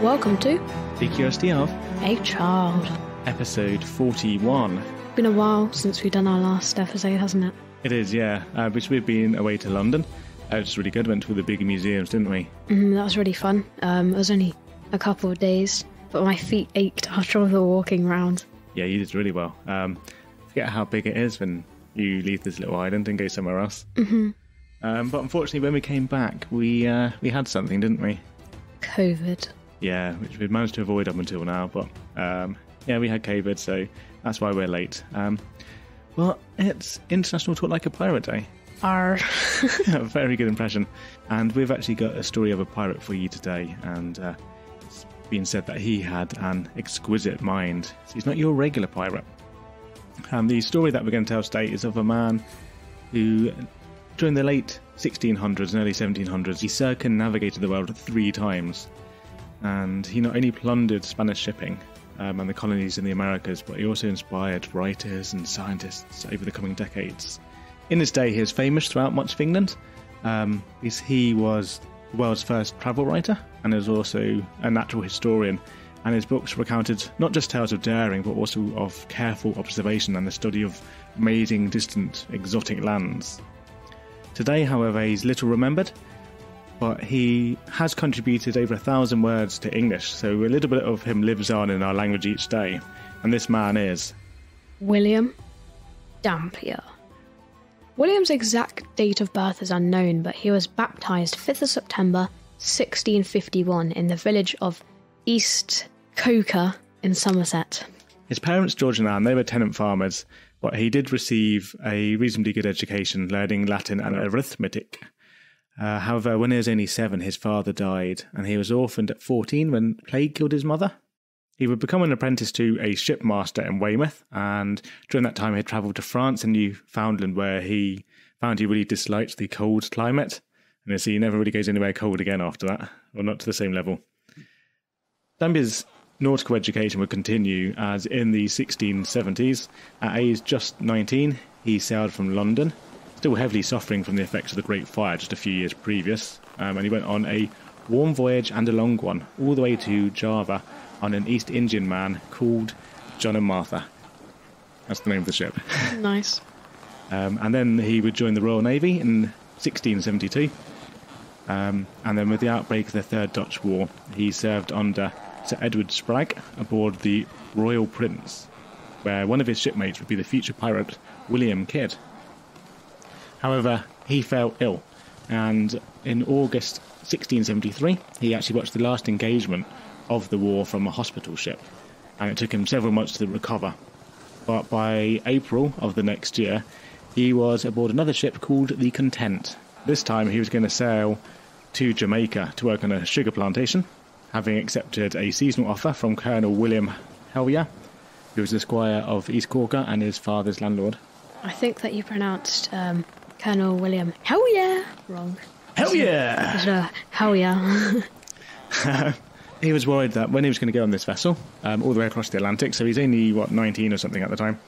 Welcome to The Curiosity of A Child. episode 41. Been a while since we've done our last episode, hasn't it? It is, yeah. Which we've been away to London. Which was really good. Went to all the big museums, didn't we? That was really fun. It was only a couple of days, but my feet ached after all the walking around. Yeah, you did really well. Forget how big it is when you leave this little island and go somewhere else. But unfortunately, when we came back, we had something, didn't we? COVID. Yeah, which we've managed to avoid up until now. But yeah, we had COVID, so that's why we're late. Well, it's International Talk Like a Pirate Day. Arr. Very good impression. And we've actually got a story of a pirate for you today. And it's been said that he had an exquisite mind. So he's not your regular pirate. And the story that we're going to tell today is of a man who, during the late 1600s and early 1700s, he circumnavigated the world 3 times. And he not only plundered Spanish shipping and the colonies in the Americas, but he also inspired writers and scientists over the coming decades. In his day, he is famous throughout much of England. He was the world's first travel writer and is also a natural historian. And his books recounted not just tales of daring, but also of careful observation and the study of amazing, distant, exotic lands. Today, however, he's little remembered, but he has contributed over 1,000 words to English, so a little bit of him lives on in our language each day. And this man is William Dampier. William's exact date of birth is unknown, but he was baptised 5th of September 1651 in the village of East Coker in Somerset. His parents, George and Anne, they were tenant farmers, but he did receive a reasonably good education, learning Latin and arithmetic. However, when he was only 7, his father died, and he was orphaned at 14 when plague killed his mother. He would become an apprentice to a shipmaster in Weymouth, and during that time he travelled to France and Newfoundland, where he found he really disliked the cold climate, and so he never really goes anywhere cold again after that, or not to the same level. Dampier's nautical education would continue, as in the 1670s, at age just 19, he sailed from London, still heavily suffering from the effects of the Great Fire just a few years previous, and he went on a warm voyage and a long one, all the way to Java, on an East Indian man called John and Martha. That's the name of the ship. Nice. And then he would join the Royal Navy in 1672. And then with the outbreak of the Third Dutch War, he served under Sir Edward Spragg aboard the Royal Prince, where one of his shipmates would be the future pirate William Kidd. However, he fell ill, and in August 1673, he actually watched the last engagement of the war from a hospital ship, and it took him several months to recover. But by April of the next year, he was aboard another ship called the Content. This time he was going to sail to Jamaica to work on a sugar plantation, having accepted a seasonal offer from Colonel William Hellyer, who was the squire of East Corker and his father's landlord. I think that you pronounced Colonel William Hellyer wrong. Hellyer! Hellyer. He was worried that when he was going to go on this vessel, all the way across the Atlantic, so he's only, 19 or something at the time,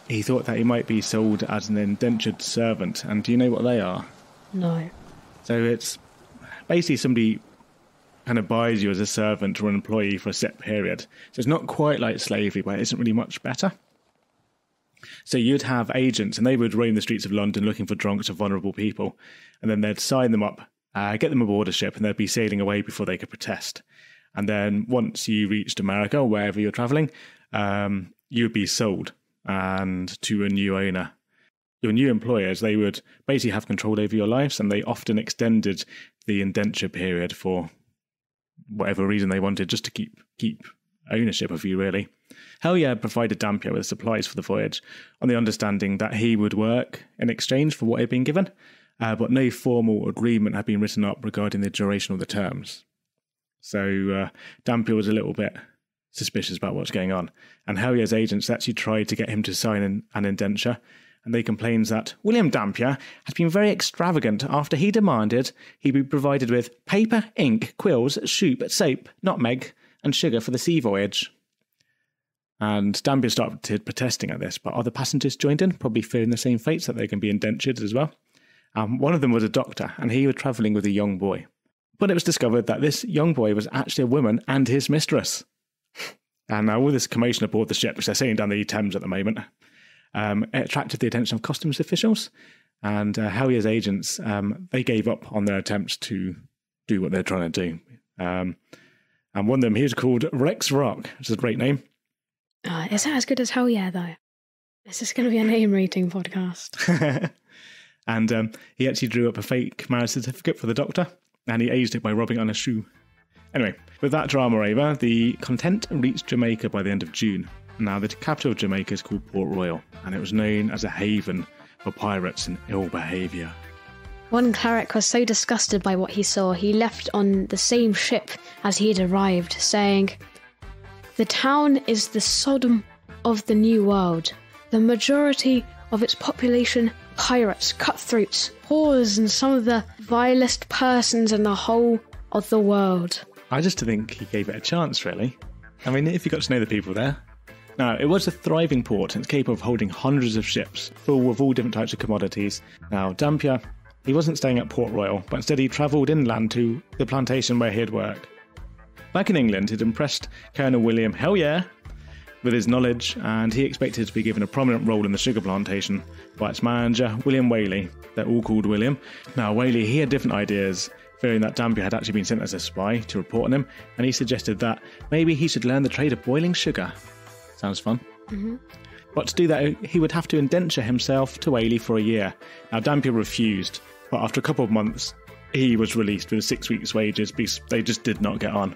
he thought that he might be sold as an indentured servant. And do you know what they are? No. So it's basically somebody kind of buys you as a servant or an employee for a set period. So it's not quite like slavery, but it isn't really much better. So you'd have agents, and they would roam the streets of London looking for drunks or vulnerable people, and then they'd sign them up, get them aboard a ship, and they'd be sailing away before they could protest. And then once you reached America or wherever you're travelling, you would be sold and to a new owner. Your new employers, they would basically have control over your lives, and they often extended the indenture period for whatever reason they wanted, just to keep ownership of you, really. Hellyer provided Dampier with supplies for the voyage, on the understanding that he would work in exchange for what had been given, but no formal agreement had been written up regarding the duration of the terms. So Dampier was a little bit suspicious about what's going on, and Hellyer's agents actually tried to get him to sign an indenture, and they complained that William Dampier had been very extravagant after he demanded he be provided with paper, ink, quills, soup, soap, nutmeg, and sugar for the sea voyage. And Dampier started protesting at this, but other passengers joined in, probably fearing the same fates, that they can be indentured as well. One of them was a doctor, and he was travelling with a young boy. But it was discovered that this young boy was actually a woman and his mistress. And now all this commotion aboard the ship, which they're sailing down the Thames at the moment, it attracted the attention of customs officials. And Hellier's agents, they gave up on their attempts to do what they're trying to do. And one of them, he was called Rex Rock, which is a great name. Is that as good as Hellier, though? Is this going to be a name rating podcast? And he actually drew up a fake marriage certificate for the doctor, and he aged it by rubbing it on a shoe. Anyway, with that drama over, the Content reached Jamaica by the end of June. Now, the capital of Jamaica is called Port Royal, and it was known as a haven for pirates and ill behaviour. One cleric was so disgusted by what he saw, he left on the same ship as he had arrived, saying, "The town is the Sodom of the New World. The majority of its population, pirates, cutthroats, whores, and some of the vilest persons in the whole of the world." I just think he gave it a chance, really. I mean, if you got to know the people there. Now, it was a thriving port, and it's capable of holding hundreds of ships, full of all different types of commodities. Now, Dampier, he wasn't staying at Port Royal, but instead he travelled inland to the plantation where he had worked. Back in England, he'd impressed Colonel William Hellier with his knowledge, and he expected to be given a prominent role in the sugar plantation by its manager, William Whaley. They're all called William. Now, Whaley, he had different ideas, fearing that Dampier had actually been sent as a spy to report on him, and he suggested that maybe he should learn the trade of boiling sugar. Sounds fun. Mm-hmm. But to do that, he would have to indenture himself to Whaley for a year. Now, Dampier refused, but after a couple of months, he was released with 6 weeks' wages because they just did not get on.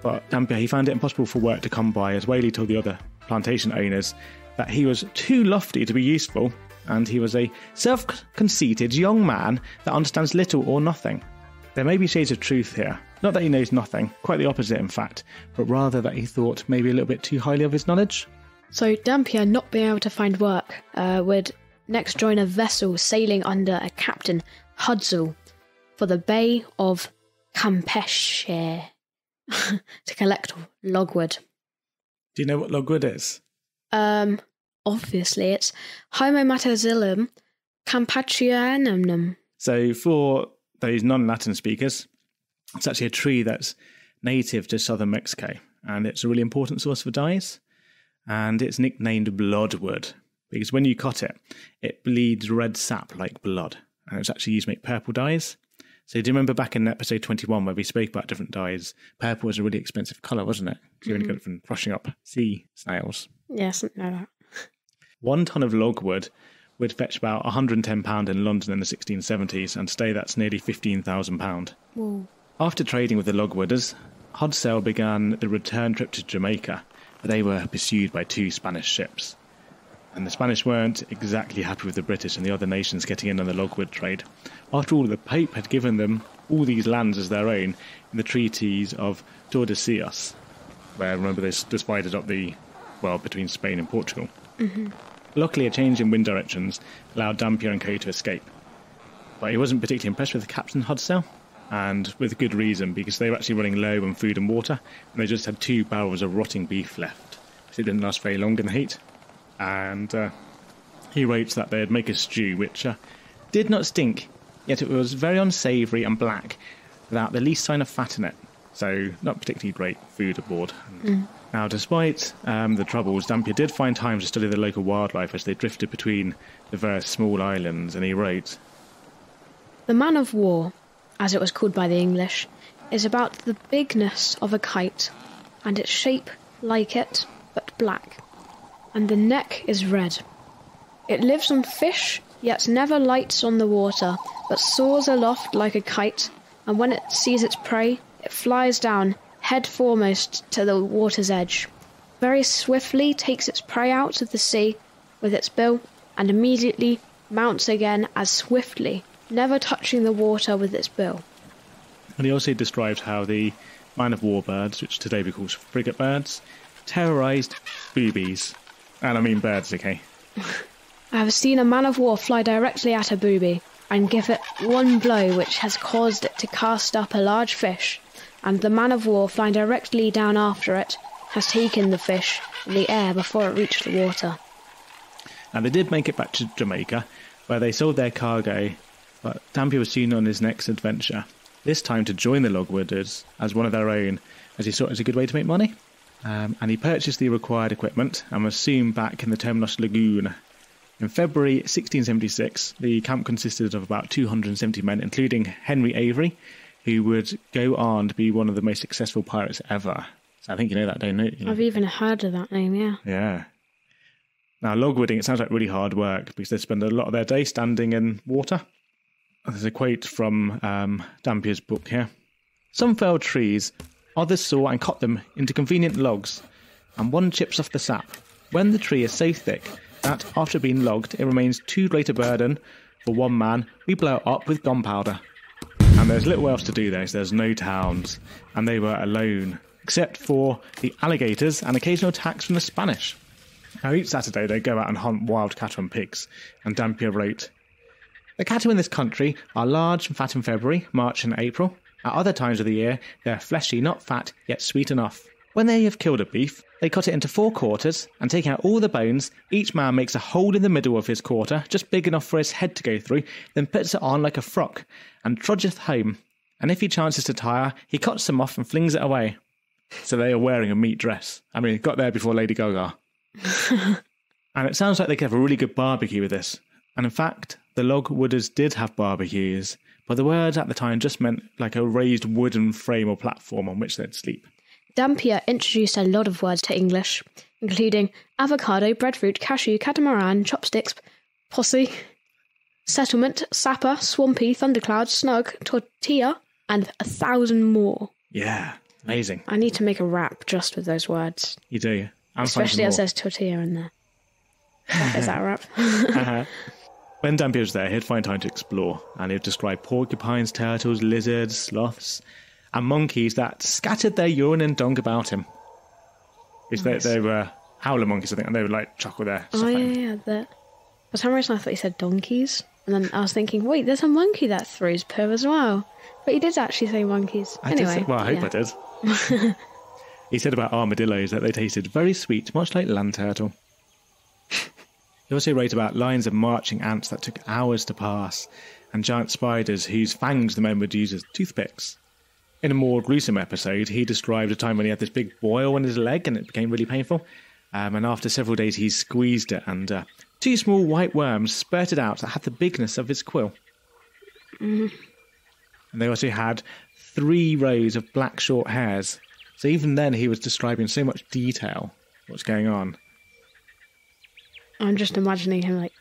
But Dampier, he found it impossible for work to come by, as Whaley told the other plantation owners that he was too lofty to be useful, and he was a self-conceited young man that understands little or nothing. There may be shades of truth here. Not that he knows nothing, quite the opposite in fact, but rather that he thought maybe a little bit too highly of his knowledge. So Dampier, not being able to find work, would next join a vessel sailing under a captain, Hudsel, for the Bay of Campeche to collect logwood. Do you know what logwood is? Obviously, it's Homomatazillum campaccianum. So for those non-Latin speakers, it's actually a tree that's native to southern Mexico, and it's a really important source for dyes, and it's nicknamed bloodwood because when you cut it, it bleeds red sap like blood, and it's actually used to make purple dyes. So do you remember back in episode 21 where we spoke about different dyes? Purple was a really expensive colour, wasn't it? Because you only got it from crushing up sea snails. Yeah, something like that. 1 tonne of logwood would fetch about £110 in London in the 1670s, and today that's nearly £15,000. Whoa. After trading with the logwooders, Hudsel began the return trip to Jamaica, but they were pursued by 2 Spanish ships. And the Spanish weren't exactly happy with the British and the other nations getting in on the logwood trade. After all, the Pope had given them all these lands as their own in the treaties of Tordesillas, where, remember, they divided up the world between Spain and Portugal. Mm-hmm. Luckily, a change in wind directions allowed Dampier and co to escape. But he wasn't particularly impressed with Captain Hudsel, and with good reason, because they were actually running low on food and water, and they just had 2 barrels of rotting beef left, so it didn't last very long in the heat. And he wrote that they'd make a stew which did not stink, yet it was very unsavoury and black, without the least sign of fat in it. So not particularly great food aboard. Now, despite the troubles, Dampier did find time to study the local wildlife as they drifted between the various small islands, and he wrote, "The man of war, as it was called by the English, is about the bigness of a kite, and its shape like it, but black, and the neck is red. It lives on fish, yet never lights on the water, but soars aloft like a kite, and when it sees its prey, it flies down, head foremost, to the water's edge. Very swiftly takes its prey out of the sea with its bill, and immediately mounts again as swiftly, never touching the water with its bill." And he also described how the man-of-war birds, which today we call frigate birds, terrorised boobies. And I mean birds, okay? "I have seen a man-of-war fly directly at a booby, and give it one blow which has caused it to cast up a large fish, and the man-of-war flying directly down after it has taken the fish in the air before it reached the water." And they did make it back to Jamaica, where they sold their cargo, but Dampier was soon on his next adventure. this time to join the logwooders as one of their own, as he saw it as a good way to make money. And he purchased the required equipment and was soon back in the Terminus Lagoon. In February 1676, the camp consisted of about 270 men, including Henry Avery, who would go on to be one of the most successful pirates ever. So I think you know that, don't you? I've even heard of that name, yeah. Yeah. Now, logwooding, it sounds like really hard work because they spend a lot of their day standing in water. There's a quote from Dampier's book here. Some felled trees, others saw and cut them into convenient logs, and one chips off the sap. When the tree is so thick that, after being logged, it remains too great a burden for one man, we blow it up with gunpowder. And there's little else to do there, so there's no towns, and they were alone, except for the alligators and occasional attacks from the Spanish. Now, each Saturday they go out and hunt wild cattle and pigs, and Dampier wrote, "The cattle in this country are large and fat in February, March and April. At other times of the year they are fleshy, not fat, yet sweet enough. When they have killed a beef, they cut it into 4 quarters, and taking out all the bones, each man makes a hole in the middle of his quarter, just big enough for his head to go through, then puts it on like a frock, and trudgeth home. And if he chances to tire, he cuts them off and flings it away." So they are wearing a meat dress. I mean, it got there before Lady Gaga. And it sounds like they could have a really good barbecue with this. And in fact, the logwooders did have barbecues, but the word at the time just meant like a raised wooden frame or platform on which they'd sleep. Dampier introduced a lot of words to English, including avocado, breadfruit, cashew, catamaran, chopsticks, posse, settlement, sapper, swampy, thundercloud, snug, tortilla, and 1,000 more. Yeah, amazing. I need to make a rap just with those words. You do. Especially as there's tortilla in there. Is that a rap? When Dampier was there, he'd find time to explore, and he'd describe porcupines, turtles, lizards, sloths, and monkeys that scattered their urine and dung about him. Nice. They were howler monkeys, I think, and they would like chuckle their stuff at him. Yeah. For some reason I thought he said donkeys, and then I was thinking, wait, there's a monkey that throws poo as well. But he did actually say monkeys. I hope I did. He said about armadillos that they tasted very sweet, much like land turtle. He also wrote about lines of marching ants that took hours to pass, and giant spiders whose fangs the men would use as toothpicks. In a more gruesome episode, he described a time when he had this big boil on his leg and it became really painful. And after several days, he squeezed it, and 2 small white worms spurted out that had the bigness of his quill. And they also had 3 rows of black short hairs. So even then, he was describing in so much detail what's going on. I'm just imagining him like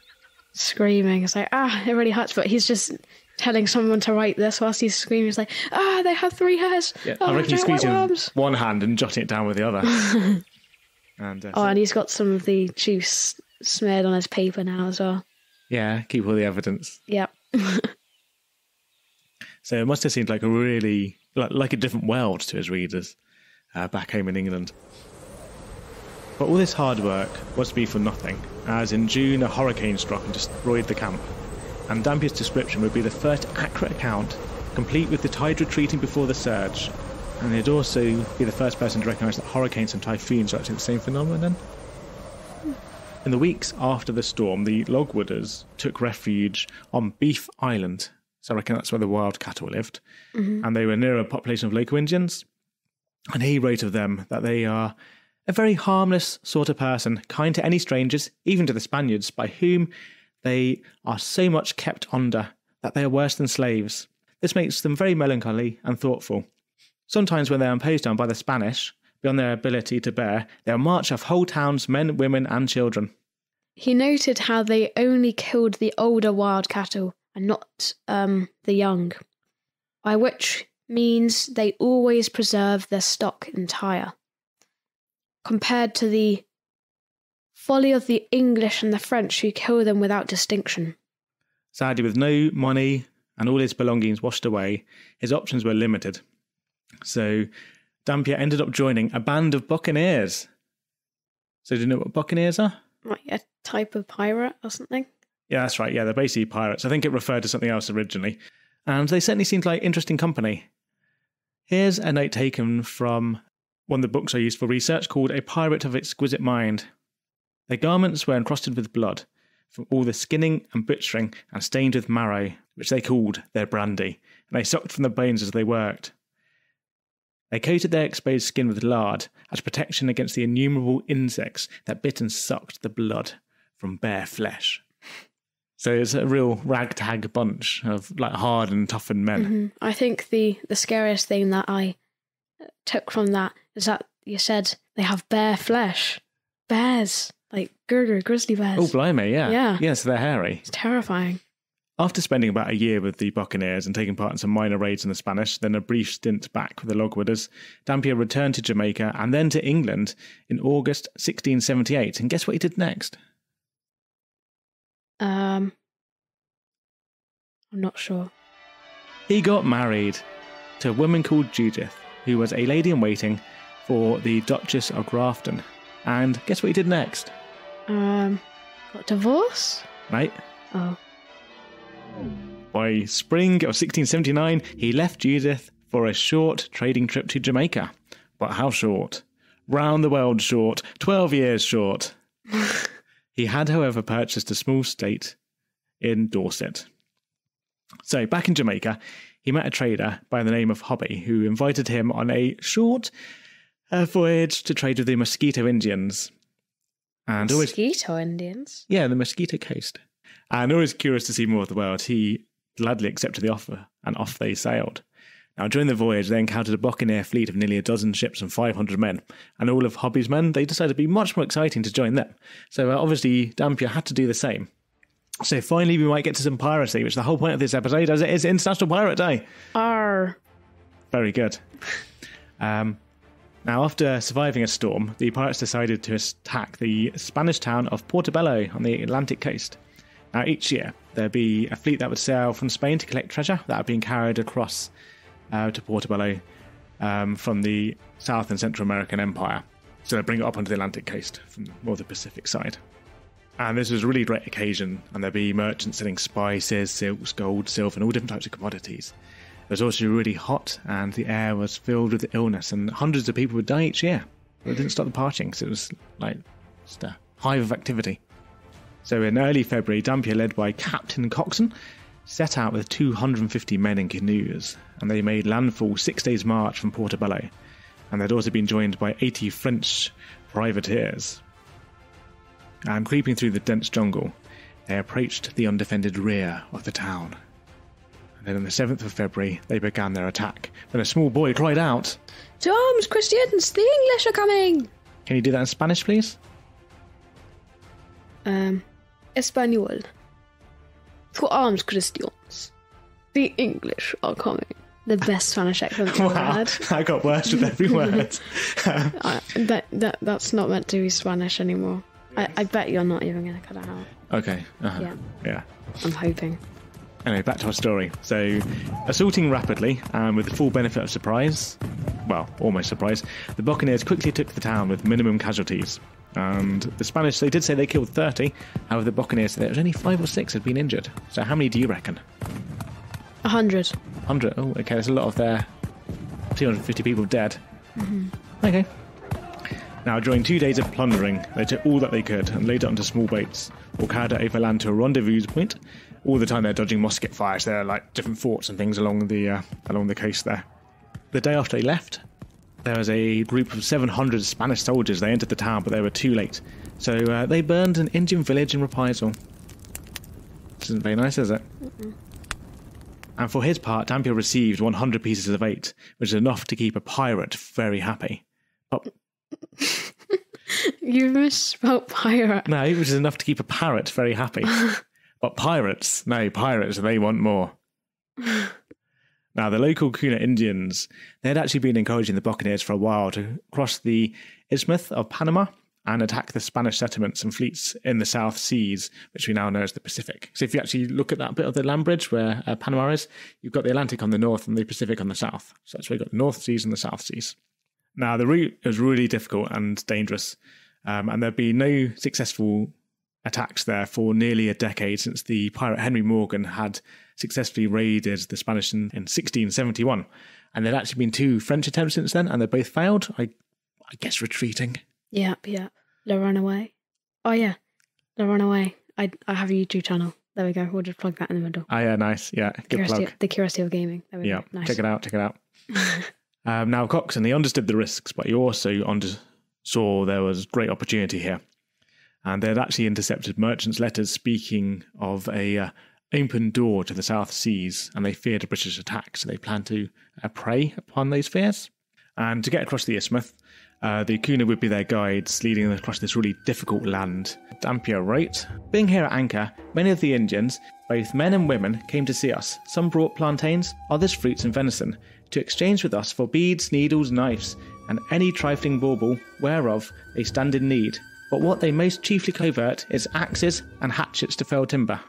screaming. It's like, it really hurts, but he's just telling someone to write this whilst he's screaming. He's like, they have 3 hairs. Yeah, I reckon he's squeezing one hand and jotting it down with the other. And he's got some of the juice smeared on his paper now as well. Yeah, keep all the evidence. Yep. So it must have seemed like a really, like a different world to his readers back home in England. But all this hard work was to be for nothing, as in June a hurricane struck and destroyed the camp. And Dampier's description would be the first accurate account, complete with the tide retreating before the surge. And he'd also be the first person to recognise that hurricanes and typhoons are actually the same phenomenon. In the weeks after the storm, the logwooders took refuge on Beef Island. So I reckon that's where the wild cattle lived. Mm-hmm. And they were near a population of local Indians. And he wrote of them that they are a very harmless sort of person, kind to any strangers, even to the Spaniards, by whom they are so much kept under that they are worse than slaves. This makes them very melancholy and thoughtful. Sometimes when they are imposed on by the Spanish, beyond their ability to bear, they will march off whole towns, men, women and children. He noted how they only killed the older wild cattle and not the young, by which means they always preserve their stock entire, compared to the folly of the English and the French who kill them without distinction. Sadly, with no money and all his belongings washed away, his options were limited. So Dampier ended up joining a band of buccaneers. So do you know what buccaneers are? Like a type of pirate or something? Yeah, that's right. Yeah, they're basically pirates. I think it referred to something else originally. And they certainly seemed like interesting company. Here's a note taken from one of the books I used for research called A Pirate of Exquisite Mind. Their garments were encrusted with blood from all the skinning and butchering and stained with marrow, which they called their brandy. and they sucked from the bones as they worked. They coated their exposed skin with lard as protection against the innumerable insects that bit and sucked the blood from bare flesh. So it's a real ragtag bunch of like hard and toughened men. Mm-hmm. I think the scariest thing that I took from that is that you said they have bare flesh. Bears, like grizzly bears. Oh, blimey, yeah. Yeah. Yeah, so they're hairy. It's terrifying. After spending about a year with the Buccaneers and taking part in some minor raids on the Spanish, then a brief stint back with the logwooders, Dampier returned to Jamaica and then to England in August 1678. And guess what he did next? I'm not sure. He got married to a woman called Judith, who was a lady-in-waiting for the Duchess of Grafton. And guess what he did next? Got divorced? Right? Oh. By spring of 1679, he left Judith for a short trading trip to Jamaica. But how short? Round the world short. 12 years short. He had, however, purchased a small estate in Dorset. So, back in Jamaica, he met a trader by the name of Hobby, who invited him on a short voyage to trade with the Mosquito Indians. And Mosquito Indians? Yeah, the Mosquito Coast. And always curious to see more of the world, he gladly accepted the offer, and off they sailed. Now, during the voyage, they encountered a buccaneer fleet of nearly a dozen ships and 500 men, and all of Hobby's men, they decided to be much more exciting to join them. So obviously, Dampier had to do the same. So finally, we might get to some piracy, which is the whole point of this episode, as it is International Pirate Day. Arr. Very good. Now, after surviving a storm, the pirates decided to attack the Spanish town of Portobello on the Atlantic coast. Now, each year, there'd be a fleet that would sail from Spain to collect treasure that had been carried across to Portobello from the South and Central American Empire. So they'd bring it up onto the Atlantic coast from more the Pacific side. And this was a really great occasion, and there'd be merchants selling spices, silks, gold, silver, and all different types of commodities. It was also really hot, and the air was filled with illness, and hundreds of people would die each year. But it didn't stop the partying, because it was like just a hive of activity. So in early February, Dampier, led by Captain Coxon, set out with 250 men in canoes, and they made landfall 6 days' march from Portobello, and they'd also been joined by 80 French privateers. And creeping through the dense jungle, they approached the undefended rear of the town. And then on the 7th of February, they began their attack, when a small boy cried out, "To arms, Christians! The English are coming!" Can you do that in Spanish, please? Espanol. To arms, Christians. The English are coming. The best Spanish accent I've ever Wow, heard. I got worse with every word. That's not meant to be Spanish anymore. I bet you're not even going to cut it out. Okay. Yeah. I'm hoping. Anyway, back to our story. So, assaulting rapidly and with the full benefit of surprise, well, almost surprise, the Buccaneers quickly took the town with minimum casualties. And the Spanish, they did say they killed 30. However, the Buccaneers said there was only 5 or 6 had been injured. So how many do you reckon? 100. 100? Oh, okay, there's a lot of their 250 people dead. Mm-hmm. Okay. Now, during 2 days of plundering, they took all that they could and laid it onto small boats, or carried it overland to a rendezvous point. All the time they're dodging musket fires. There are like different forts and things along the coast there. The day after they left, there was a group of 700 Spanish soldiers. They entered the town, but they were too late. So they burned an Indian village in reprisal. Which isn't very nice, is it? Mm-mm. And for his part, Dampier received 100 pieces of 8, which is enough to keep a pirate very happy. But You misspelled pirate. no, which is enough to keep a parrot very happy. But pirates, they want more. Now, the local Kuna Indians, they had actually been encouraging the Buccaneers for a while to cross the Isthmus of Panama and attack the Spanish settlements and fleets in the South Seas, which we now know as the Pacific. So if you actually look at that bit of the land bridge where Panama is, you've got the Atlantic on the north and the Pacific on the south. So that's where you've got the North Seas and the South Seas. Now, the route was really difficult and dangerous, and there'd been no successful attacks there for nearly a decade since the pirate Henry Morgan had successfully raided the Spanish in 1671. And there'd actually been 2 French attempts since then, and they both failed, I guess retreating. Yep. The Runaway. Oh, yeah. The Runaway. I have a YouTube channel. There we go. We'll just plug that in the middle. Ah, yeah, nice. Yeah, good plug. The Curiosity of Gaming. There we go. Nice. Check it out. Now, Coxon, he understood the risks, but he also saw there was great opportunity here. And they'd actually intercepted merchants' letters speaking of a open door to the South Seas, and they feared a British attack, so they planned to prey upon those fears. And to get across the isthmus, the Kuna would be their guides, leading them across this really difficult land. Dampier wrote, "Being here at anchor, many of the Indians, both men and women, came to see us. Some brought plantains, others fruits and venison, to exchange with us for beads, needles, knives, and any trifling bauble whereof they stand in need. But what they most chiefly covert is axes and hatchets to fell timber."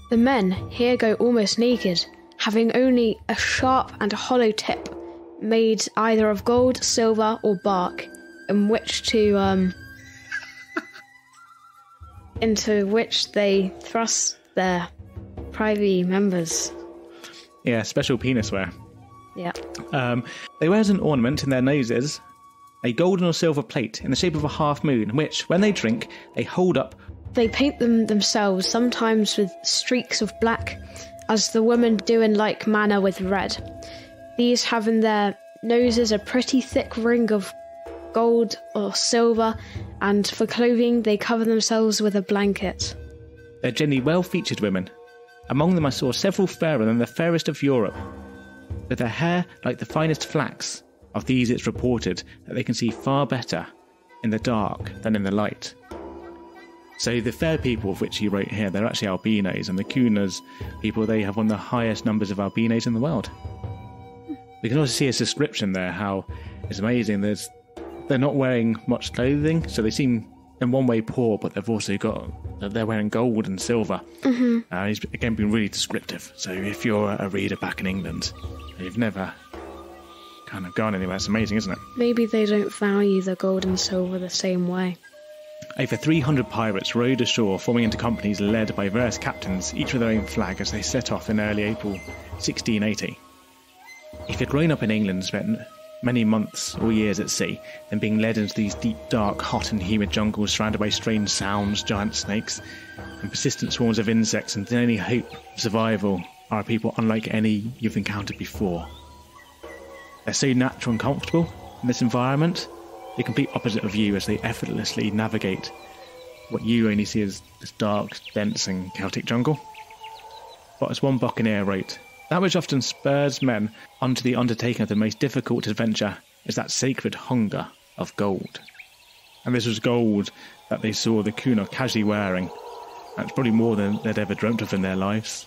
The men here go almost naked, having only a sharp and hollow tip, made either of gold, silver, or bark, in which into which they thrust their privy members. Yeah, special penis wear. Yeah. They wear as an ornament in their noses a golden or silver plate in the shape of a half moon, which, when they drink, they hold up. They paint them themselves, sometimes with streaks of black, as the women do in like manner with red. These have in their noses a pretty thick ring of gold or silver, and for clothing they cover themselves with a blanket. They're generally well-featured women. Among them I saw several fairer than the fairest of Europe, with their hair like the finest flax. Of these it's reported that they can see far better in the dark than in the light. So the fair people of which he wrote here, they're actually albinos, and the Kunas people, they have one of the highest numbers of albinos in the world. We can also see his description there, how it's amazing. They're not wearing much clothing, so they seem in one way poor, but they're wearing gold and silver. Mm-hmm. He's again been really descriptive. So if you're a reader back in England, and you've never kind of gone anywhere, it's amazing, isn't it? Maybe they don't value the gold and silver the same way. Over 300 pirates rowed ashore, forming into companies led by various captains, each with their own flag, as they set off in early April 1680. If you'd grown up in England and spent many months or years at sea, then being led into these deep, dark, hot and humid jungles surrounded by strange sounds, giant snakes, and persistent swarms of insects, and the only hope of survival are people unlike any you've encountered before. They're so natural and comfortable in this environment, the complete opposite of you as they effortlessly navigate what you only see as this dark, dense and chaotic jungle. But as one buccaneer wrote, "That which often spurs men onto the undertaking of the most difficult adventure is that sacred hunger of gold." And this was gold that they saw the Kuna casually wearing. That's probably more than they'd ever dreamt of in their lives.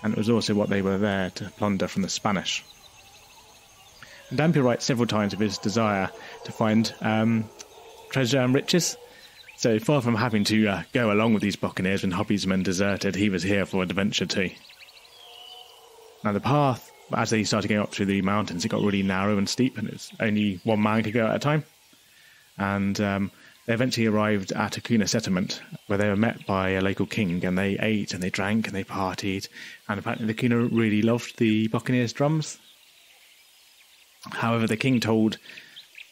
And it was also what they were there to plunder from the Spanish. And Dampier writes several times of his desire to find treasure and riches. So far from having to go along with these buccaneers when hobbiesmen deserted, he was here for adventure too. Now the path, as they started going up through the mountains, it got really narrow and steep, and it's only one man could go at a time. And they eventually arrived at a Kuna settlement, where they were met by a local king, and they ate and they drank and they partied. And apparently the Kuna really loved the buccaneers' drums. However, the king told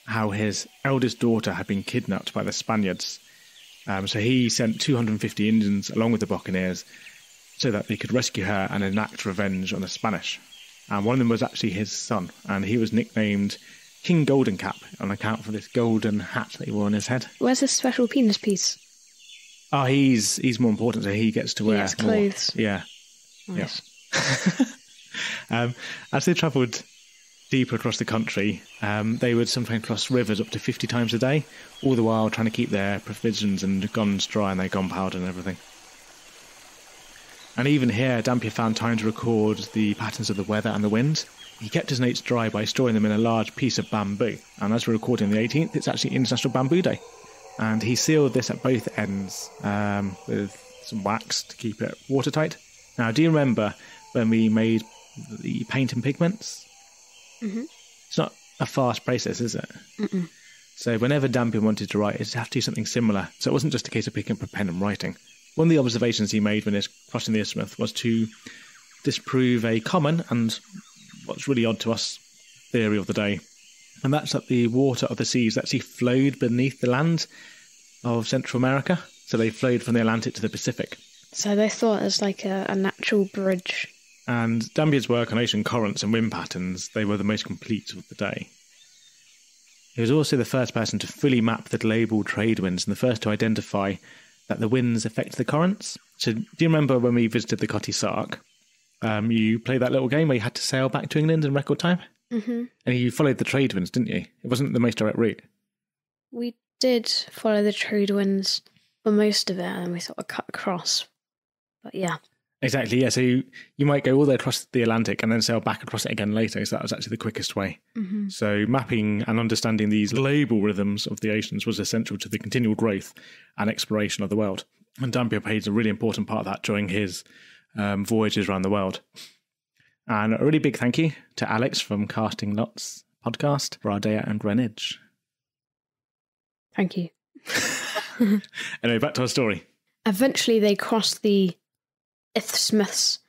how his eldest daughter had been kidnapped by the Spaniards. So he sent 250 Indians along with the buccaneers so that they could rescue her and enact revenge on the Spanish. And one of them was actually his son, and he was nicknamed King Golden Cap on account of this golden hat that he wore on his head. Where's this special penis piece? Oh, he's more important, so he gets to wear more clothes. Yeah. Nice. Yeah. As they travelled deeper across the country, they would sometimes cross rivers up to 50 times a day, all the while trying to keep their provisions and guns dry and their gunpowder and everything. And even here, Dampier found time to record the patterns of the weather and the wind. He kept his notes dry by storing them in a large piece of bamboo. And as we're recording the 18th, it's actually International Bamboo Day. And he sealed this at both ends with some wax to keep it watertight. Now, do you remember when we made the paint and pigments? Mm-hmm. It's not a fast process, is it? Mm-mm. So whenever Dampier wanted to write, he'd have to do something similar. So it wasn't just a case of picking up a pen and writing. One of the observations he made when he was crossing the isthmus was to disprove a common and what's really odd to us theory of the day, and that's that the water of the seas actually flowed beneath the land of Central America. So they flowed from the Atlantic to the Pacific. So they thought it was like a natural bridge. And Dampier's work on ocean currents and wind patterns, they were the most complete of the day. He was also the first person to fully map the global trade winds and the first to identify that the winds affect the currents. So do you remember when we visited the Cutty Sark? You played that little game where you had to sail back to England in record time? Mm-hmm. And you followed the trade winds, didn't you? It wasn't the most direct route. We did follow the trade winds for most of it, and we sort of cut across. But yeah. Exactly, yeah. So you might go all the way across the Atlantic and then sail back across it again later. So that was actually the quickest way. Mm-hmm. So mapping and understanding these global rhythms of the oceans was essential to the continual growth and exploration of the world. And Dampier played a really important part of that during his voyages around the world. And a really big thank you to Alex from Casting Lots podcast for our day out in Greenwich. Thank you. Anyway, back to our story. Eventually they crossed the isthmus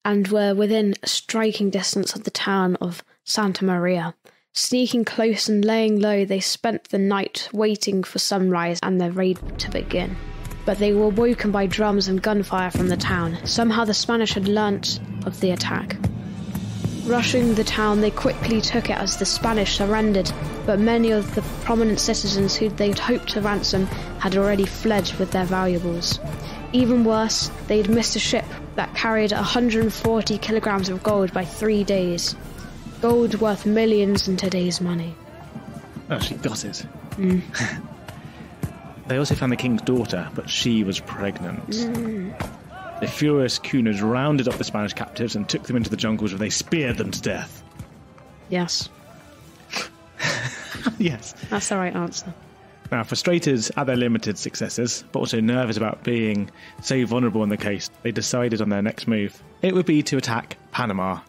and were within striking distance of the town of Santa Maria. Sneaking close and laying low, they spent the night waiting for sunrise and their raid to begin. But they were woken by drums and gunfire from the town. Somehow the Spanish had learnt of the attack. Rushing the town, they quickly took it as the Spanish surrendered, but many of the prominent citizens who they'd hoped to ransom had already fled with their valuables. Even worse, they'd missed a ship that carried 140 kilograms of gold by 3 days. Gold worth millions in today's money. Oh, she got it. They also found the king's daughter, but she was pregnant. The furious Cunard rounded up the Spanish captives and took them into the jungles where they speared them to death. Yes. Yes. That's the right answer. Now, frustrated at their limited successes, but also nervous about being so vulnerable on the coast, they decided on their next move. It would be to attack Panama.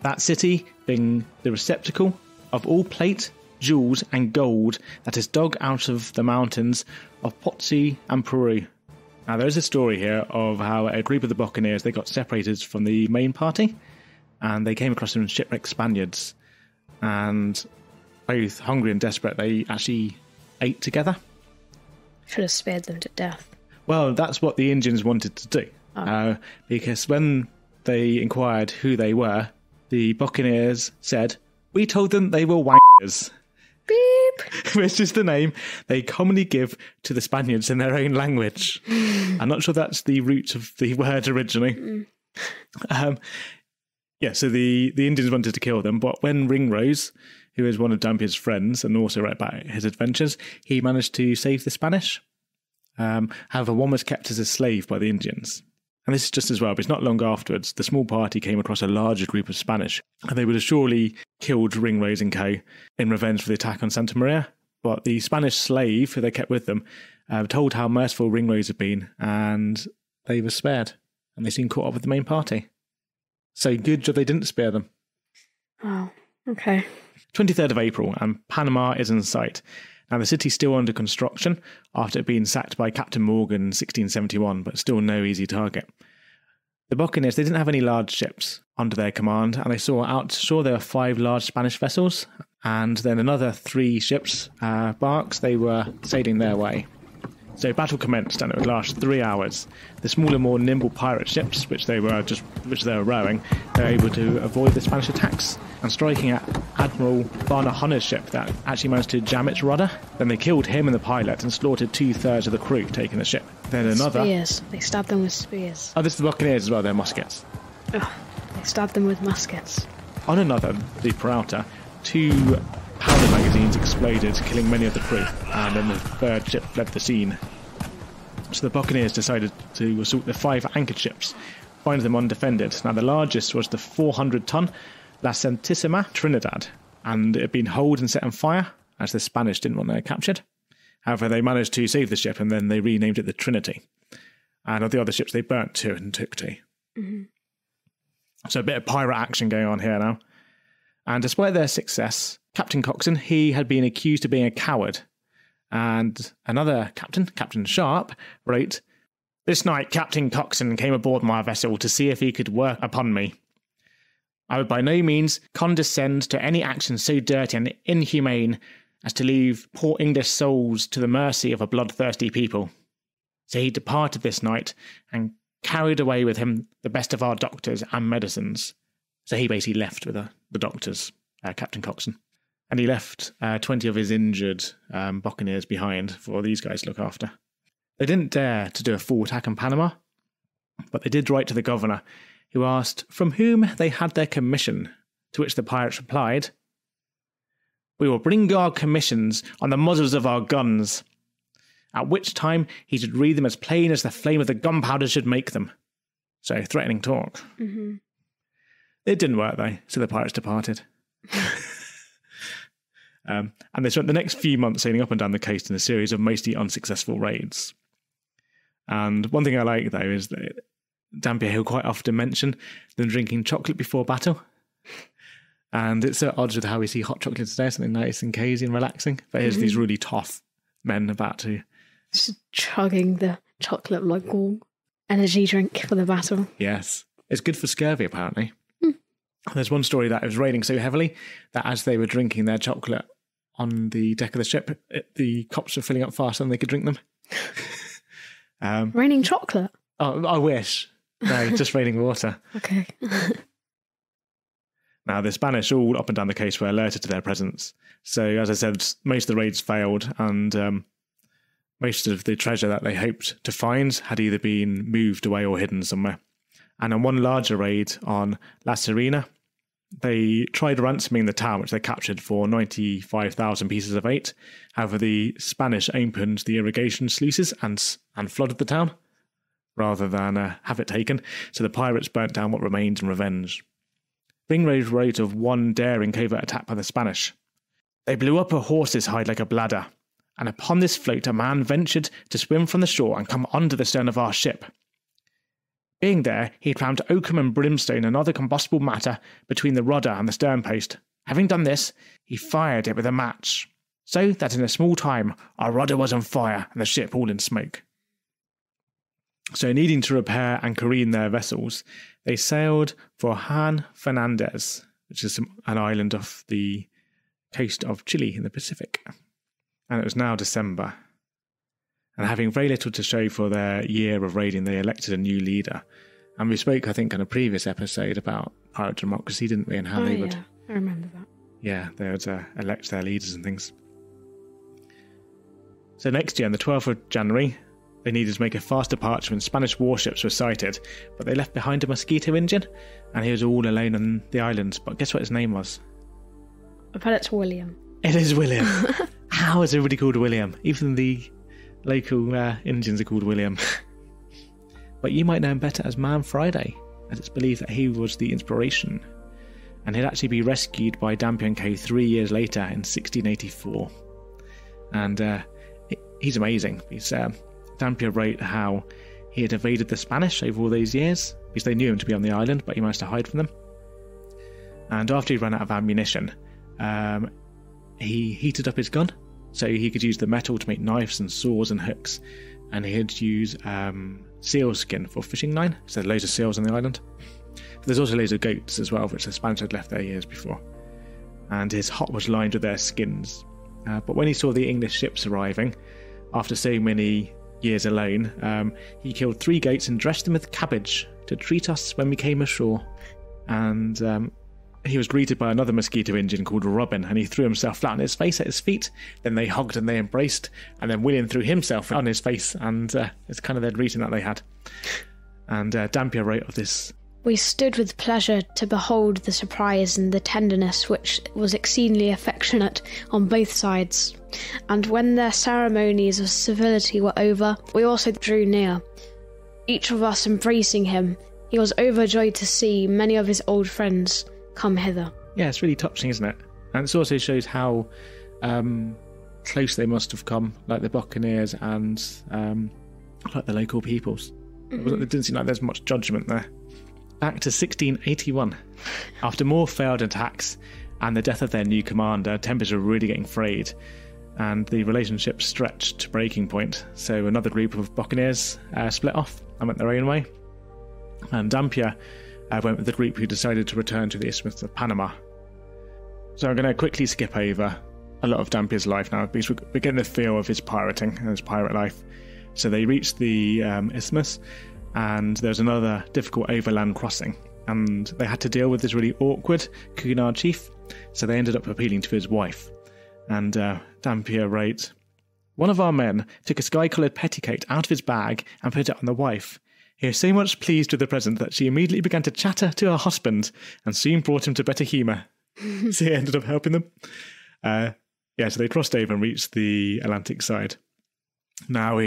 That city being the receptacle of all plate, jewels and gold that is dug out of the mountains of Potsi and Peru. Now, there is a story here of how a group of the buccaneers, they got separated from the main party and they came across some shipwrecked Spaniards, and both hungry and desperate, they actually ate together. Should have spared them to death. Well, that's what the Indians wanted to do. Because when they inquired who they were, the buccaneers said, "We told them they were wankers." Beep! Which is the name they commonly give to the Spaniards in their own language. I'm not sure that's the root of the word originally. So the Indians wanted to kill them, but when Ringrose, who is one of Dampier's friends and also wrote about his adventures, he managed to save the Spanish. However, one was kept as a slave by the Indians. And this is just as well, but it's not long afterwards, the small party came across a larger group of Spanish, and they would have surely killed Ringrose and co. in revenge for the attack on Santa Maria. But the Spanish slave, who they kept with them, told how merciful Ringrose had been, and they were spared, and they soon caught up with the main party. So good job they didn't spare them. Oh, okay. 23rd of April, and Panama is in sight. Now, the city's still under construction after it being sacked by Captain Morgan in 1671, but still no easy target. The buccaneers, they didn't have any large ships under their command, and they saw out to shore there were 5 large Spanish vessels, and then another 3 ships, barks, they were sailing their way. So battle commenced, and it would last 3 hours. The smaller, more nimble pirate ships, which they were rowing, they were able to avoid the Spanish attacks, and striking at Admiral Barnahunner's ship that actually managed to jam its rudder. Then they killed him and the pilot and slaughtered 2/3 of the crew taking the ship. Then another... Spears. They stabbed them with spears. Oh, this is the buccaneers as well, they're muskets. Oh, they stabbed them with muskets. On another, the Peralta, 2 powder magazines exploded, killing many of the crew, and then the 3rd ship fled the scene. So the buccaneers decided to assault the 5 anchored ships, finding them undefended. Now, the largest was the 400-ton La Santísima Trinidad, and it had been holed and set on fire, as the Spanish didn't want it captured. However, they managed to save the ship, and then they renamed it the Trinity. And of the other ships, they burnt 2 and took 2. Mm-hmm. So a bit of pirate action going on here now. And despite their success, Captain Coxon, he had been accused of being a coward. And another captain, Captain Sharp, wrote, "This night Captain Coxon came aboard my vessel to see if he could work upon me. I would by no means condescend to any action so dirty and inhumane as to leave poor English souls to the mercy of a bloodthirsty people. So he departed this night and carried away with him the best of our doctors and medicines. So he basically left with the doctors, Captain Coxon. And he left 20 of his injured buccaneers behind for these guys to look after. They didn't dare to do a full attack on Panama, but they did write to the governor, who asked from whom they had their commission, to which the pirates replied, "We will bring our commissions on the muzzles of our guns," at which time he should read them as plain as the flame of the gunpowder should make them. So, threatening talk. Mm-hmm. It didn't work, though, so the pirates departed. And they spent the next few months sailing up and down the coast in a series of mostly unsuccessful raids. And one thing I like, though, is that Dampier will quite often mention them drinking chocolate before battle. And it's so odd with how we see hot chocolate today, something nice and cosy and relaxing. But here's these really tough men about to... Just chugging the chocolate like all energy drink for the battle. Yes. It's good for scurvy, apparently. There's one story that it was raining so heavily that as they were drinking their chocolate on the deck of the ship, the cups were filling up faster than they could drink them. Raining chocolate? Oh, I wish. No, just raining water. Okay. Now, the Spanish all up and down the coast were alerted to their presence. So, as I said, most of the raids failed, and most of the treasure that they hoped to find had either been moved away or hidden somewhere. And on one larger raid on La Serena, they tried ransoming the town, which they captured for 95,000 pieces of eight. However, the Spanish opened the irrigation sluices and flooded the town, rather than have it taken. So the pirates burnt down what remained in revenge. Ringrose wrote of one daring covert attack by the Spanish. "They blew up a horse's hide like a bladder, and upon this float a man ventured to swim from the shore and come under the stern of our ship. Being there, he had found oakum and brimstone and other combustible matter between the rudder and the sternpost. Having done this, he fired it with a match, so that in a small time our rudder was on fire and the ship all in smoke." So, needing to repair and careen their vessels, they sailed for Juan Fernandez, which is an island off the coast of Chile in the Pacific. And it was now December. And having very little to show for their year of raiding, they elected a new leader. And we spoke, I think, on a previous episode about pirate democracy, didn't we? And how they would... I remember that. Yeah, they would elect their leaders and things. So next year, on the 12th of January, they needed to make a fast departure when Spanish warships were sighted, but they left behind a mosquito engine, and he was all alone on the island. But guess what his name was? I bet it's William. It is William. How is everybody called William? Even the local Indians are called William. But you might know him better as Man Friday, as it's believed that he was the inspiration, and he'd actually be rescued by Dampier and Co. 3 years later in 1684. And he's amazing. Dampier wrote how he had evaded the Spanish over all those years because they knew him to be on the island, but he managed to hide from them. And after he ran out of ammunition, he heated up his gun so he could use the metal to make knives and saws and hooks, and he'd use seal skin for fishing line, so loads of seals on the island. There's also loads of goats as well, which the Spanish had left there years before, and his hut was lined with their skins. But when he saw the English ships arriving, after so many years alone, he killed 3 goats and dressed them with cabbage to treat us when we came ashore. And he was greeted by another mosquito engine called Robin, and he threw himself flat on his face at his feet. Then they hugged and they embraced, and then William threw himself on his face, and it's kind of their greeting that they had. And Dampier wrote of this: "We stood with pleasure to behold the surprise and the tenderness which was exceedingly affectionate on both sides. And when their ceremonies of civility were over, we also drew near, each of us embracing him. He was overjoyed to see many of his old friends come hither." Yeah, it's really touching, isn't it? And it also shows how close they must have come, like the Buccaneers and like the local peoples. It didn't seem like there's much judgment there. Back to 1681. After more failed attacks and the death of their new commander, tempers were really getting frayed, and the relationship stretched to breaking point. So another group of Buccaneers split off and went their own way. And Dampier went with the group who decided to return to the Isthmus of Panama. So I'm going to quickly skip over a lot of Dampier's life now, because we're getting the feel of his pirating and his pirate life. So they reached the isthmus, and there was another difficult overland crossing, and they had to deal with this really awkward Cunard chief, so they ended up appealing to his wife. And Dampier wrote, "One of our men took a sky-coloured petticoat out of his bag and put it on the wife. He was so much pleased with the present that she immediately began to chatter to her husband and soon brought him to better humour." So he ended up helping them. So they crossed over and reached the Atlantic side. Now,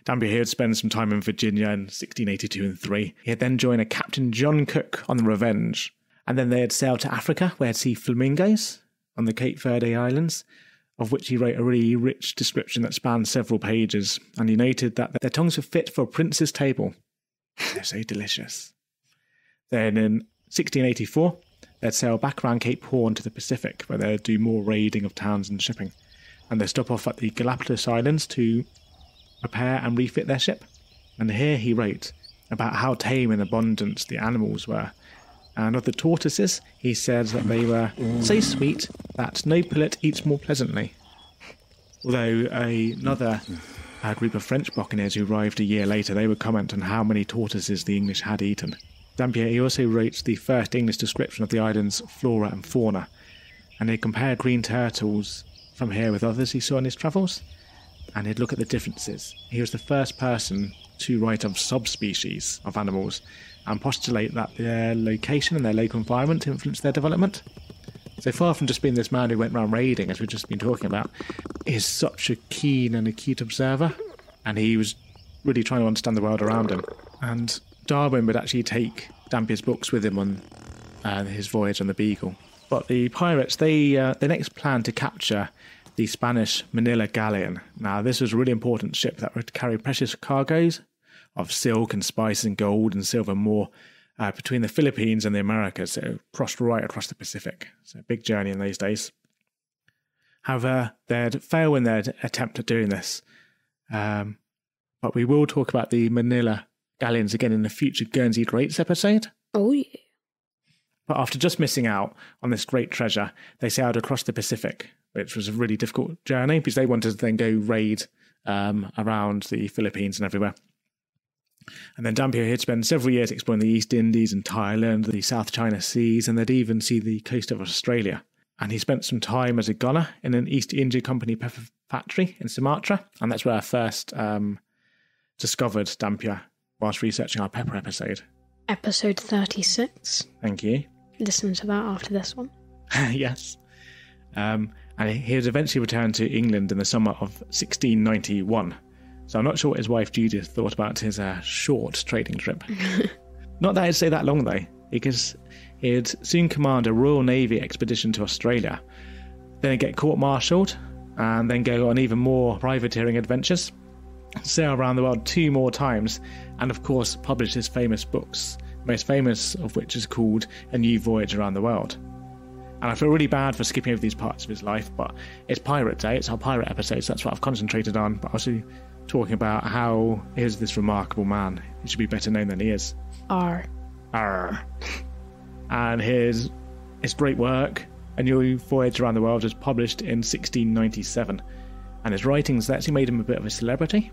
Dampier here had spent some time in Virginia in 1682 and 3. He had then joined a Captain John Cook on the Revenge, and then they had sailed to Africa, where he'd see flamingos on the Cape Verde Islands, of which he wrote a really rich description that spanned several pages, and he noted that their tongues were fit for a prince's table. They're so delicious. Then in 1684, they'd sail back around Cape Horn to the Pacific, where they'd do more raiding of towns and shipping, and they'd stop off at the Galapagos Islands to repair and refit their ship. And here he wrote about how tame and abundant the animals were. And of the tortoises, he said that they were so sweet that no pullet eats more pleasantly. Although another group of French buccaneers who arrived a year later, they would comment on how many tortoises the English had eaten. Dampier, he also wrote the first English description of the island's flora and fauna, and he compared green turtles from here with others he saw in his travels, and he'd look at the differences. He was the first person to write of subspecies of animals and postulate that their location and their local environment influenced their development. So far from just being this man who went around raiding, as we've just been talking about, he's such a keen and acute observer, and he was really trying to understand the world around him. And Darwin would actually take Dampier's books with him on his voyage on the Beagle. But the pirates, they next planned to capture the Spanish Manila galleon. Now, this was a really important ship that would carry precious cargoes of silk and spices and gold and silver and more between the Philippines and the Americas. So it crossed right across the Pacific. So a big journey in those days. However, they'd fail in their attempt at doing this. But we will talk about the Manila galleons again in a future Guernsey Greats episode. Oh, yeah. But after just missing out on this great treasure, they sailed across the Pacific, which was a really difficult journey because they wanted to then go raid around the Philippines and everywhere. And then Dampier had spent several years exploring the East Indies and Thailand, the South China Seas, and they'd even see the coast of Australia. And he spent some time as a gunner in an East India Company pepper factory in Sumatra, and that's where I first discovered Dampier whilst researching our pepper episode. Episode 36. Thank you. Listen to that after this one. Yes. And he was eventually returned to England in the summer of 1691. So I'm not sure what his wife Judith thought about his short trading trip. Not that it'd stay that long, though, because he'd soon command a Royal Navy expedition to Australia, then he'd get court-martialed, and then go on even more privateering adventures, sail around the world 2 more times, and of course publish his famous books, most famous of which is called A New Voyage Around the World. And I feel really bad for skipping over these parts of his life, but it's Pirate Day, it's our pirate episode, so that's what I've concentrated on, but also talking about how he is this remarkable man. He should be better known than he is. Arr. And his great work, A New Voyage Around the World, was published in 1697, and his writings actually made him a bit of a celebrity.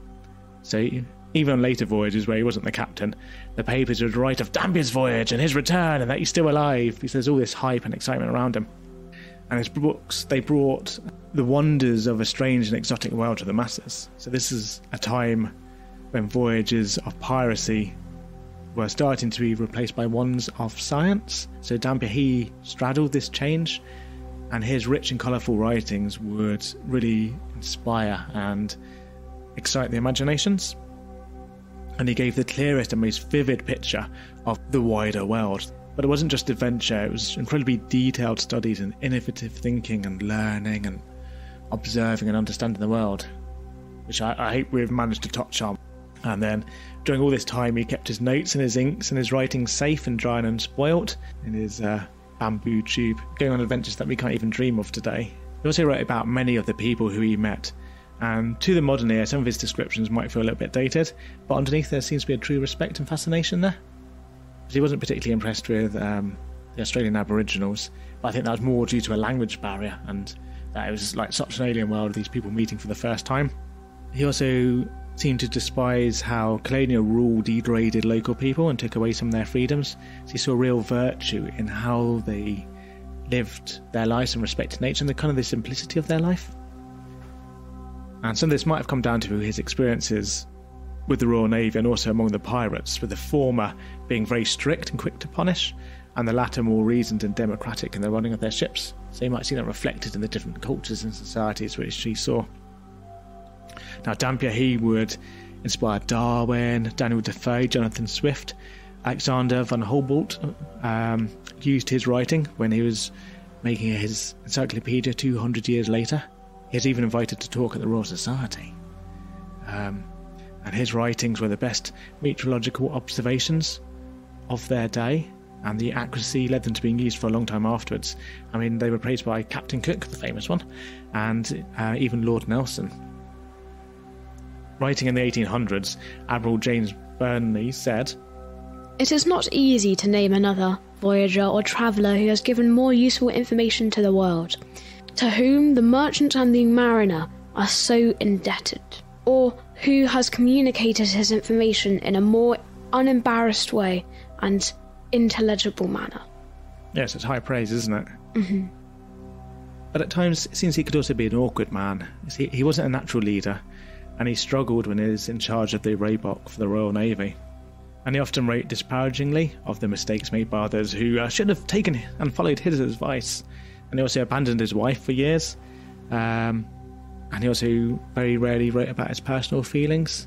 So even on later voyages where he wasn't the captain, the papers would write of Dampier's voyage and his return and that he's still alive, because there's all this hype and excitement around him. And his books, they brought the wonders of a strange and exotic world to the masses. So this is a time when voyages of piracy were starting to be replaced by ones of science. So Dampier, he straddled this change, and his rich and colourful writings would really inspire and excite the imaginations. And he gave the clearest and most vivid picture of the wider world. But it wasn't just adventure, it was incredibly detailed studies and innovative thinking and learning and observing and understanding the world, which I hope we've managed to touch on. And then during all this time he kept his notes and his inks and his writings safe and dry and unspoilt in his bamboo tube, going on adventures that we can't even dream of today. He also wrote about many of the people who he met, and to the modern ear some of his descriptions might feel a little bit dated, but underneath there seems to be a true respect and fascination there. He wasn't particularly impressed with the Australian Aboriginals, but I think that was more due to a language barrier and that it was like such an alien world, these people meeting for the first time. He also seemed to despise how colonial rule degraded local people and took away some of their freedoms. So he saw real virtue in how they lived their lives and respected nature and the kind of the simplicity of their life. And some of this might have come down to his experiences with the Royal Navy and also among the pirates, with the former being very strict and quick to punish, and the latter more reasoned and democratic in the running of their ships. So you might see that reflected in the different cultures and societies which he saw. Now, Dampier, he would inspire Darwin, Daniel Defoe, Jonathan Swift. Alexander von Humboldt used his writing when he was making his encyclopedia 200 years later. He was even invited to talk at the Royal Society. And his writings were the best meteorological observations of their day, and the accuracy led them to being used for a long time afterwards. I mean, they were praised by Captain Cook, the famous one, and even Lord Nelson. Writing in the 1800s, Admiral James Burnley said, "It is not easy to name another voyager or traveller who has given more useful information to the world, to whom the merchant and the mariner are so indebted, or who has communicated his information in a more unembarrassed way and intelligible manner." Yes, it's high praise, isn't it? Mm-hmm. But at times, it seems he could also be an awkward man. He wasn't a natural leader, and he struggled when he was in charge of the rowboat for the Royal Navy. And he often wrote disparagingly of the mistakes made by others who should have taken and followed his advice. And he also abandoned his wife for years. And he also very rarely wrote about his personal feelings.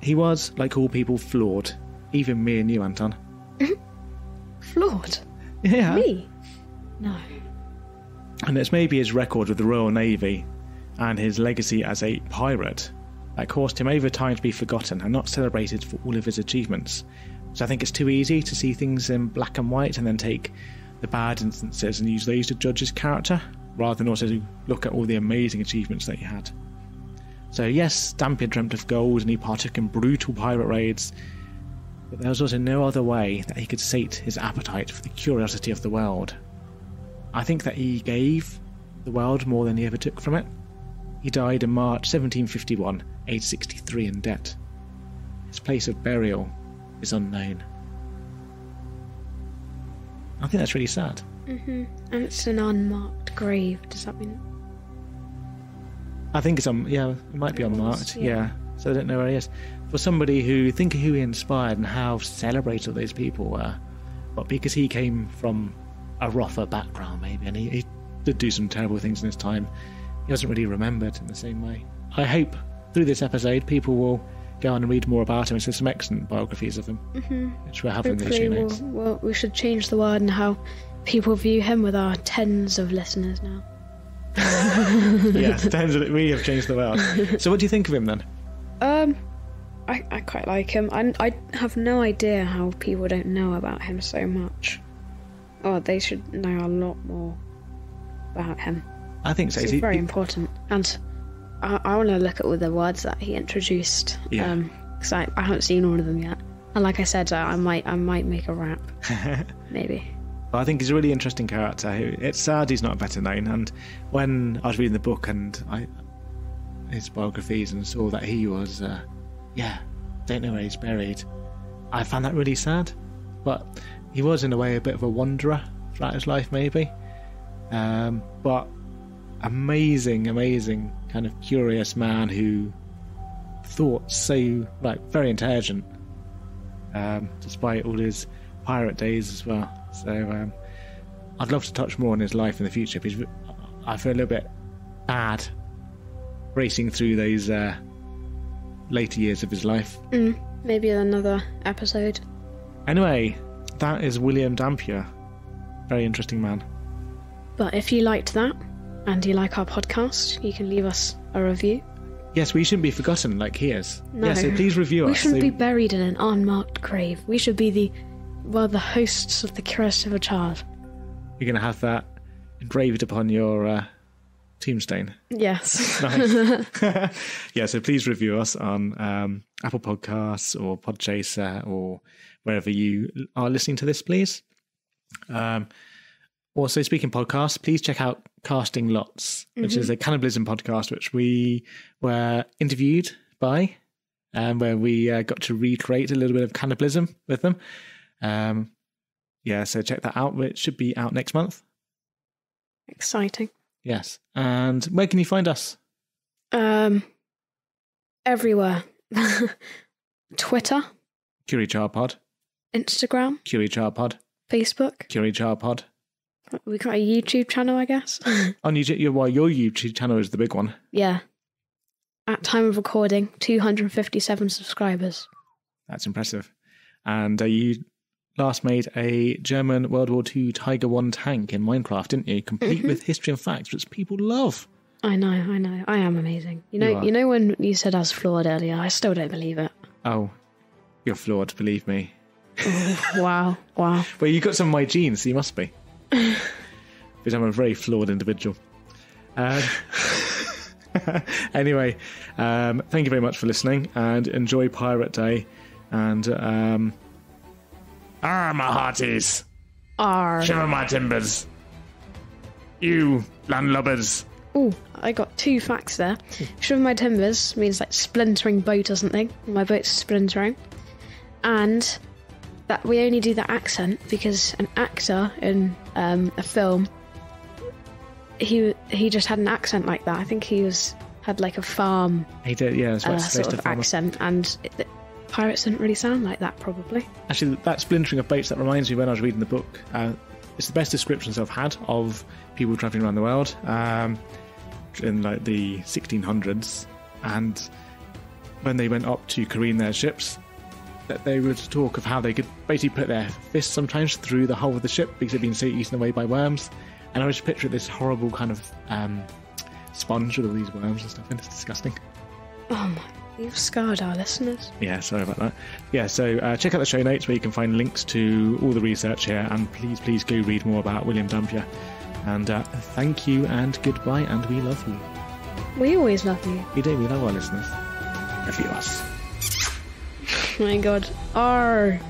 He was, like all people, flawed. Even me and you, Anton. Flawed? Yeah. Me? No. And it's maybe his record with the Royal Navy and his legacy as a pirate that caused him over time to be forgotten and not celebrated for all of his achievements. So I think it's too easy to see things in black and white and then take the bad instances and use those to judge his character, rather than also to look at all the amazing achievements that he had. So yes, Dampier dreamt of gold and he partook in brutal pirate raids, but there was also no other way that he could sate his appetite for the curiosity of the world. I think that he gave the world more than he ever took from it. He died in March 1751, aged 63 in debt. His place of burial is unknown. I think that's really sad. Mm-hmm. And it's an unmarked grave. Does that mean? I think it's it might be unmarked. Yeah. So I don't know where he is. For somebody who think of who he inspired and how celebrated those people were, but because he came from a rougher background, maybe, and he did do some terrible things in his time, he wasn't really remembered in the same way. I hope through this episode people will go on and read more about him. There's some excellent biographies of him, which we'll have in the show notes. We should change the word and how people view him with our tens of listeners now. Yes, we have changed the world. So what do you think of him then? I quite like him. I have no idea how people don't know about him so much. Oh, they should know a lot more about him. I think so. It's very important. And I want to look at all the words that he introduced. Yeah. Because I haven't seen all of them yet. And like I said, I might make a rap. Maybe. Well, I think he's a really interesting character. It's sad he's not better known. And when I was reading the book and his biographies and saw that he was, don't know where he's buried, I found that really sad. But he was, in a way, a bit of a wanderer throughout his life, maybe. But amazing kind of curious man who thought so, very intelligent, despite all his pirate days as well. So I'd love to touch more on his life in the future, because I feel a little bit bad racing through those later years of his life. Maybe another episode. Anyway, that is William Dampier. Very interesting man. But if you liked that, and you like our podcast, you can leave us a review. Yes, we shouldn't be forgotten like he is. No. Yeah, so please review us. We shouldn't be buried in an unmarked grave. We should be the hosts of the Curiosity of a Child. You're going to have that engraved upon your tombstone. Yes. Nice. Yeah, so please review us on Apple Podcasts or Podchaser or wherever you are listening to this, please. Also, speaking podcasts, please check out Casting Lots, which is a cannibalism podcast, which we were interviewed by where we got to recreate a little bit of cannibalism with them. So check that out. It should be out next month. Exciting. Yes. And where can you find us? Everywhere. Twitter. CurieCharPod. Instagram. CurieCharPod. Facebook. CurieCharPod. We got a YouTube channel, I guess. On YouTube, your YouTube channel is the big one. Yeah. At time of recording, 257 subscribers. That's impressive. And you last made a German World War II Tiger I tank in Minecraft, didn't you? Complete with history and facts, which people love. I know. I am amazing. You know when you said I was flawed earlier, I still don't believe it. Oh, you're flawed, believe me. Oh, wow. Well, you got some of my genes, so you must be. Because I'm a very flawed individual. Anyway, thank you very much for listening, and enjoy Pirate Day. And my hearties. Shiver my timbers. You landlubbers. Oh, I got 2 facts there. Shiver my timbers means like splintering boat or something. My boat's splintering. And that we only do that accent because an actor in a film, he just had an accent like that. I think he had like a farm. He did, yeah. Sort of accent, and pirates didn't really sound like that, probably. Actually, that splintering of boats, that reminds me when I was reading the book. It's the best descriptions I've had of people travelling around the world in like the 1600s, and when they went up to careen their ships, that they would talk of how they could basically put their fists sometimes through the hull of the ship because they'd been so eaten away by worms. And I was just picturing this horrible kind of sponge with all these worms and stuff, and it's disgusting. Oh my, you've scarred our listeners. Yeah, sorry about that. Yeah, so check out the show notes where you can find links to all the research here, and please go read more about William Dampier. And thank you and goodbye, and we love you. We always love you. We do, we love our listeners. A few of us. Oh my god. Arr.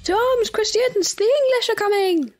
To arms, Christians! The English are coming!